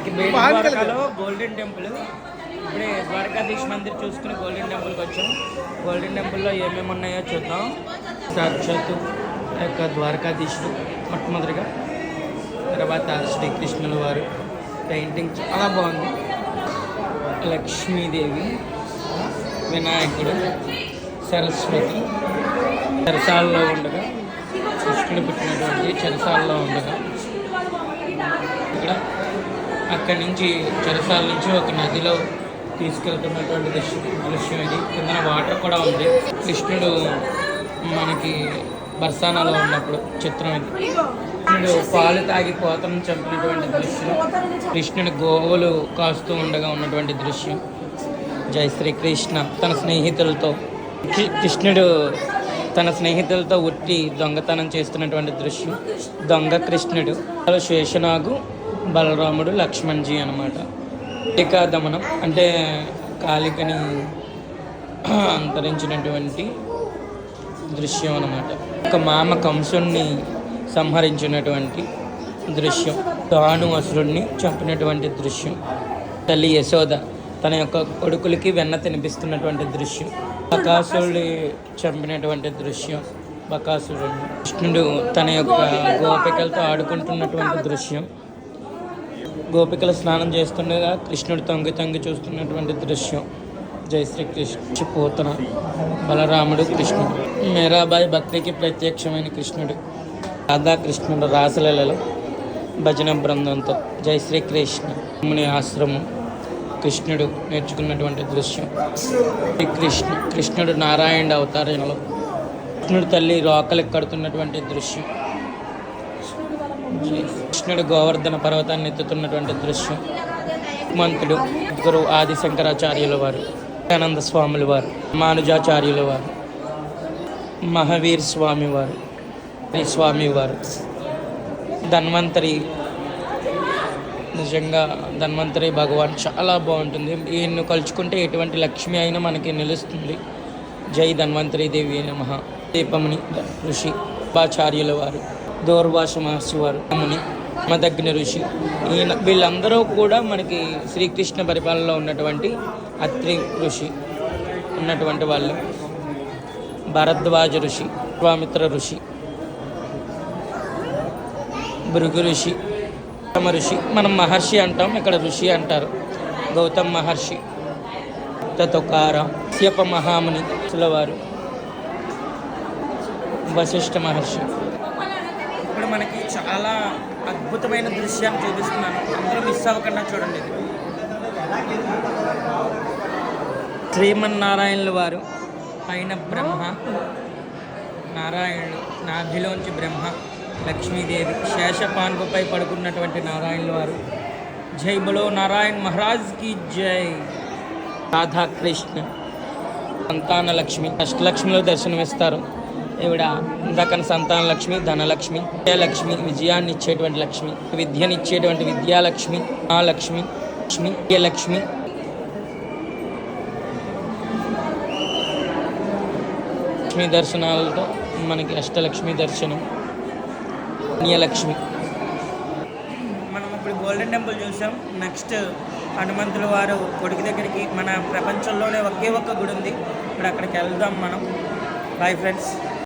మనకి ద్వారకాలో golden temple. ఇప్పుడే ద్వారకాధీష్ మందిర్ చూసుకుని గోల్డెన్ టెంపుల్కి వచ్చాం. గోల్డెన్ టెంపుల్లో ఏమేమి ఉన్నాయో చూద్దాం. సాక్షాత్తు యొక్క ద్వారకాధీశుడు మొట్టమొదటిగా, తర్వాత శ్రీకృష్ణుల వారు పెయింటింగ్ చాలా బాగుంది. లక్ష్మీదేవి, వినాయకుడు, సరస్వతి చెరసాలలో ఉండగా, కృష్ణుడు పుట్టినటువంటి చెరసాలలో ఉండగా ఇక్కడ అక్కడి నుంచి చెరసాల నుంచి ఒక నదిలో తీసుకెళ్తున్నటువంటి దృశ్యం ఇది. కింద వాటర్ కూడా ఉంది. కృష్ణుడు మనకి బర్సానాలో ఉన్నప్పుడు చిత్రం ఇది. కృష్ణుడు పాలు తాగి పోతను చంపినటువంటి దృశ్యం, కృష్ణుడు గోవులు కాస్తూ ఉండగా ఉన్నటువంటి దృశ్యం. జై శ్రీకృష్ణ. తన స్నేహితులతో కృష్ణుడు తన స్నేహితులతో ఉట్టి దొంగతనం చేస్తున్నటువంటి దృశ్యం. దొంగ కృష్ణుడు, శేషనాగు, బలరాముడు, లక్ష్మణ్జీ అనమాట. కాళికాదమనం అంటే కాళికని అంతరించినటువంటి దృశ్యం అనమాట. ఒక మామ కంసుణ్ణి సంహరించినటువంటి దృశ్యం. తాను అసురుణ్ణి చంపినటువంటి దృశ్యం. తల్లి యశోద తన యొక్క కొడుకులకి వెన్న తినిపిస్తున్నటువంటి దృశ్యం. బకాసురుడి చంపినటువంటి దృశ్యం. బకాసురుడిని కృష్ణుడు తన యొక్క గోపికలతో ఆడుకుంటున్నటువంటి దృశ్యం. గోపికలు స్నానం చేస్తుండగా కృష్ణుడు తొంగి తొంగి చూస్తున్నటువంటి దృశ్యం. జై శ్రీకృష్ణ. పోతన, బలరాముడు, కృష్ణుడు. మీరాబాయి భక్తికి ప్రత్యక్షమైన కృష్ణుడు. రాధాకృష్ణుడు రాసలీలలో భజన బృందంతో. జై శ్రీకృష్ణ. ముని ఆశ్రమం కృష్ణుడు నేర్చుకున్నటువంటి దృశ్యం. కృష్ణుడు నారాయణ అవతారంలో కృష్ణుడు తల్లి రోకలికి కడుతున్నటువంటి దృశ్యం. కృష్ణుడు గోవర్ధన పర్వతాన్ని ఎత్తుతున్నటువంటి దృశ్యం. మంతుడు గురు ఆది శంకరాచార్యుల వారు, ఆనంద స్వాముల వారు, మానుజాచార్యుల వారు, మహావీర్ స్వామి వారు, స్వామి వారు, ధన్వంతరి. నిజంగా ధన్వంతరి భగవాన్ చాలా బాగుంటుంది. ఈయన్ను కలుచుకుంటే ఎటువంటి లక్ష్మి అయినా మనకి నిలుస్తుంది. జై ధన్వంతరి దేవి నమః. దీపముని ఋషి, ఆచార్యుల వారు, దూర్వాస మహర్షి వారు, ముని, మదగ్ని ఋషి. వీళ్ళందరూ కూడా మనకి శ్రీకృష్ణ పరిపాలనలో ఉన్నటువంటి అత్రి ఋషి ఉన్నటువంటి వాళ్ళు. భరద్వాజ ఋషి, విశ్వామిత్ర ఋషి, భృగు ఋషి, గౌతమ ఋషి. మనం మహర్షి అంటాం, ఇక్కడ ఋషి అంటారు. గౌతమ్ మహర్షి, తుకారాం, కశ్యప మహాముని వారు, వశిష్ఠ మహర్షి. ఇప్పుడు మనకి చాలా అద్భుతమైన దృశ్యాన్ని చూపిస్తున్నాను. అందరూ మిస్ అవ్వకుండా చూడండి. శ్రీమన్నారాయణుల వారు పైన బ్రహ్మ, నారాయణుడు నాభిలోంచి బ్రహ్మ, లక్ష్మీదేవి శేషపాన్పుపై పడుకున్నటువంటి నారాయణుల వారు. జై బలో నారాయణ మహారాజ్ కి జై. రాధాకృష్ణ సంతాన లక్ష్మి, అష్టలక్ష్మిలో దర్శనమిస్తారు. ఈవిడ ఇందాకన సంతాన లక్ష్మి, ధనలక్ష్మి, విజయలక్ష్మి, విజయాన్ని ఇచ్చేటువంటి లక్ష్మి, విద్యని ఇచ్చేటువంటి విద్యాలక్ష్మి, ఆ లక్ష్మి, లక్ష్మి, లక్ష్మి. లక్ష్మీ దర్శనాలతో మనకి అష్టలక్ష్మి దర్శనం, లక్ష్మి. మనం ఇప్పుడు గోల్డెన్ టెంపుల్ చూసాం. నెక్స్ట్ హనుమంతుల వారు కొడుకు దగ్గరికి, మన ప్రపంచంలోనే ఒకే ఒక్క గుడి ఉంది, ఇప్పుడు అక్కడికి వెళ్దాం మనం. Bye friends.